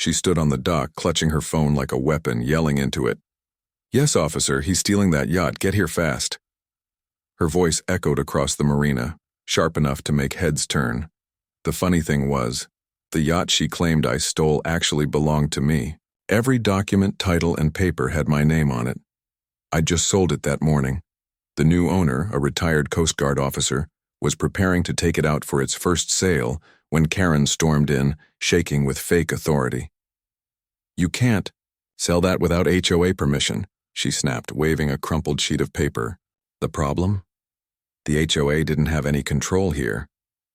She stood on the dock, clutching her phone like a weapon, yelling into it. "Yes, officer, he's stealing that yacht. Get here fast." Her voice echoed across the marina, sharp enough to make heads turn. The funny thing was, the yacht she claimed I stole actually belonged to me. Every document, title, and paper had my name on it. I'd just sold it that morning. The new owner, a retired Coast Guard officer, was preparing to take it out for its first sale when Karen stormed in, shaking with fake authority. "You can't sell that without HOA permission," she snapped, waving a crumpled sheet of paper. The problem? The HOA didn't have any control here.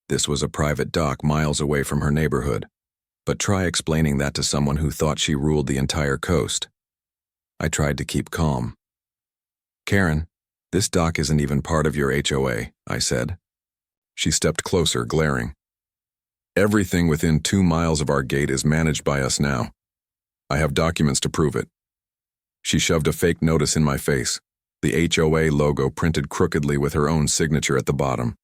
This was a private dock miles away from her neighborhood. But try explaining that to someone who thought she ruled the entire coast. I tried to keep calm. "Karen, this dock isn't even part of your HOA," I said. She stepped closer, glaring. "Everything within 2 miles of our gate is managed by us now. I have documents to prove it." She shoved a fake notice in my face, the HOA logo printed crookedly with her own signature at the bottom.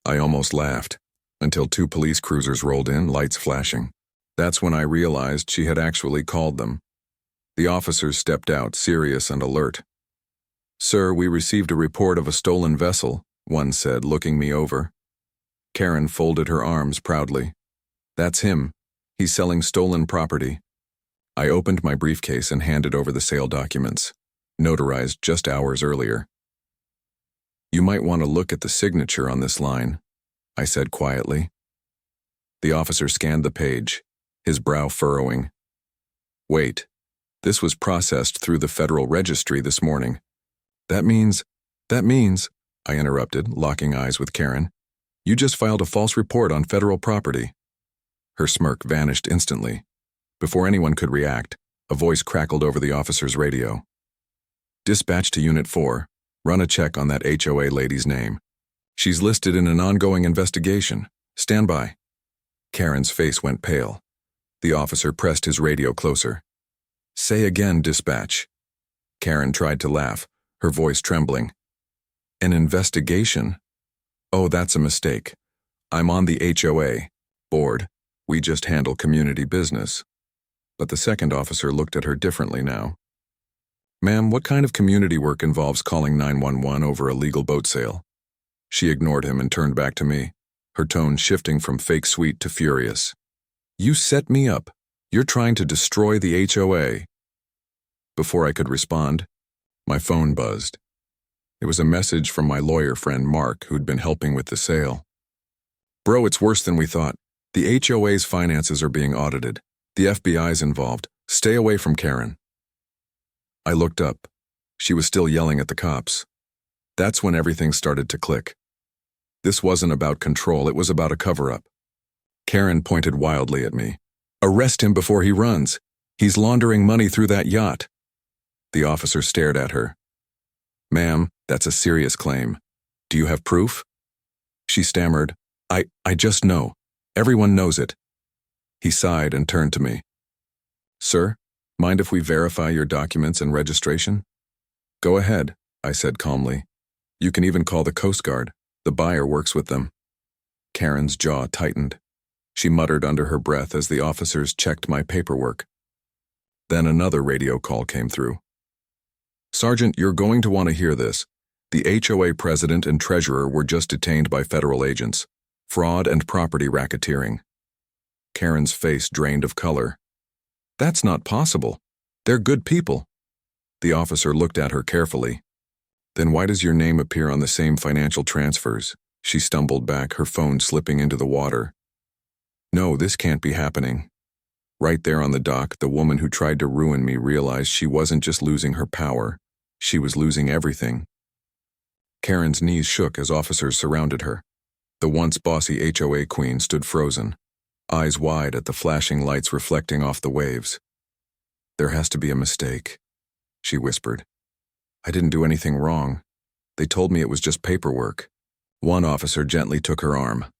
I almost laughed, until 2 police cruisers rolled in, lights flashing. That's when I realized she had actually called them. The officers stepped out, serious and alert. "Sir, we received a report of a stolen vessel," one said, looking me over. Karen folded her arms proudly. "That's him. He's selling stolen property." I opened my briefcase and handed over the sale documents, notarized just hours earlier. "You might want to look at the signature on this line," I said quietly. The officer scanned the page, his brow furrowing. "Wait, this was processed through the Federal Registry this morning. That means, I interrupted, locking eyes with Karen. "You just filed a false report on federal property." Her smirk vanished instantly. Before anyone could react, a voice crackled over the officer's radio. "Dispatch to Unit 4. Run a check on that HOA lady's name. She's listed in an ongoing investigation. Stand by." Karen's face went pale. The officer pressed his radio closer. "Say again, dispatch." Karen tried to laugh, her voice trembling. "An investigation? Oh, that's a mistake. I'm on the HOA board. We just handle community business." But the second officer looked at her differently now. "Ma'am, what kind of community work involves calling 911 over a legal boat sale?" She ignored him and turned back to me, her tone shifting from fake sweet to furious. "You set me up. You're trying to destroy the HOA." Before I could respond, my phone buzzed. It was a message from my lawyer friend Mark, who'd been helping with the sale. "Bro, it's worse than we thought. The HOA's finances are being audited. The FBI's involved. Stay away from Karen." I looked up. She was still yelling at the cops. That's when everything started to click. This wasn't about control, it was about a cover-up. Karen pointed wildly at me. "Arrest him before he runs. He's laundering money through that yacht." The officer stared at her. "Ma'am, that's a serious claim. Do you have proof?" She stammered, I just know. Everyone knows it." He sighed and turned to me. "Sir, mind if we verify your documents and registration?" "Go ahead," I said calmly. "You can even call the Coast Guard. The buyer works with them." Karen's jaw tightened. She muttered under her breath as the officers checked my paperwork. Then another radio call came through. "Sergeant, you're going to want to hear this. The HOA president and treasurer were just detained by federal agents. Fraud and property racketeering." Karen's face drained of color. "That's not possible. They're good people." The officer looked at her carefully. "Then why does your name appear on the same financial transfers?" She stumbled back, her phone slipping into the water. "No, this can't be happening." Right there on the dock, the woman who tried to ruin me realized she wasn't just losing her power, she was losing everything. Karen's knees shook as officers surrounded her. The once bossy HOA queen stood frozen, eyes wide at the flashing lights reflecting off the waves. "There has to be a mistake," she whispered. "I didn't do anything wrong. They told me it was just paperwork." One officer gently took her arm.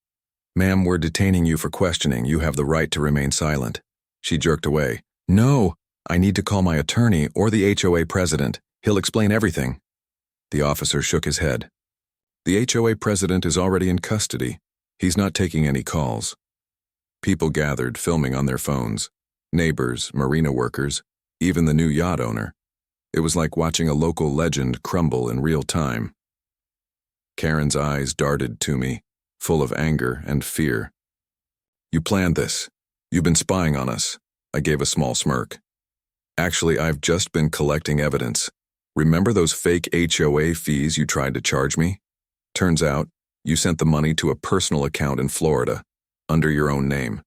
"Ma'am, we're detaining you for questioning. You have the right to remain silent." She jerked away. "No, I need to call my attorney or the HOA president. He'll explain everything." The officer shook his head. "The HOA president is already in custody. He's not taking any calls." People gathered, filming on their phones. Neighbors, marina workers, even the new yacht owner. It was like watching a local legend crumble in real time. Karen's eyes darted to me, full of anger and fear. "You planned this. You've been spying on us." I gave a small smirk. "Actually, I've just been collecting evidence. Remember those fake HOA fees you tried to charge me? Turns out, you sent the money to a personal account in Florida, under your own name."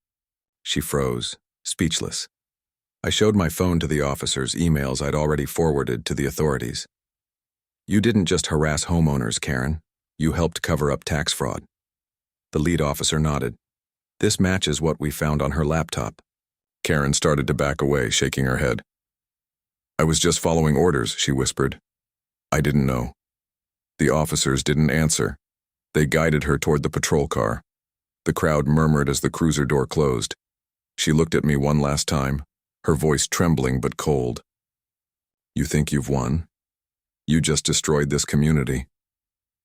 She froze, speechless. I showed my phone to the officers, emails I'd already forwarded to the authorities. "You didn't just harass homeowners, Karen. You helped cover up tax fraud." The lead officer nodded. "This matches what we found on her laptop." Karen started to back away, shaking her head. "I was just following orders," she whispered. "I didn't know." The officers didn't answer. They guided her toward the patrol car. The crowd murmured as the cruiser door closed. She looked at me one last time, her voice trembling but cold. "You think you've won? You just destroyed this community."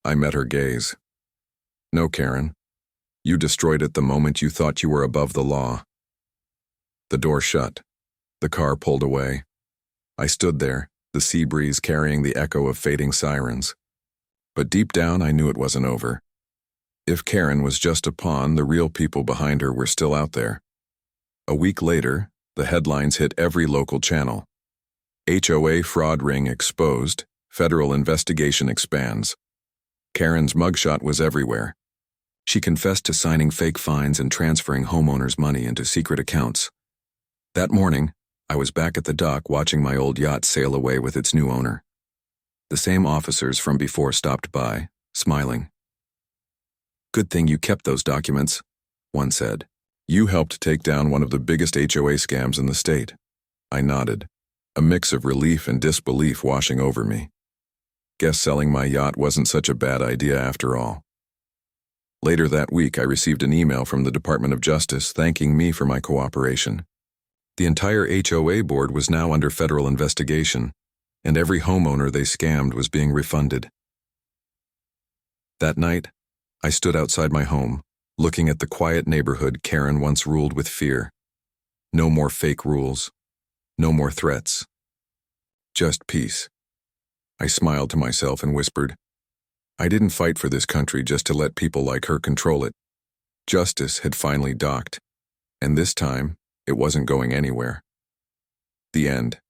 I met her gaze. "No, Karen. You destroyed it the moment you thought you were above the law." The door shut. The car pulled away. I stood there, the sea breeze carrying the echo of fading sirens. But deep down, I knew it wasn't over. If Karen was just a pawn, the real people behind her were still out there. A week later, the headlines hit every local channel. HOA fraud ring exposed, federal investigation expands. Karen's mugshot was everywhere. She confessed to signing fake fines and transferring homeowners' money into secret accounts. That morning, I was back at the dock watching my old yacht sail away with its new owner. The same officers from before stopped by, smiling. "Good thing you kept those documents," one said. "You helped take down one of the biggest HOA scams in the state." I nodded, a mix of relief and disbelief washing over me. Guess selling my yacht wasn't such a bad idea after all. Later that week, I received an email from the Department of Justice thanking me for my cooperation. The entire HOA board was now under federal investigation, and every homeowner they scammed was being refunded. That night, I stood outside my home, looking at the quiet neighborhood Karen once ruled with fear. No more fake rules. No more threats. Just peace. I smiled to myself and whispered, I didn't fight for this country just to let people like her control it. Justice had finally docked, and this time, it wasn't going anywhere. The end.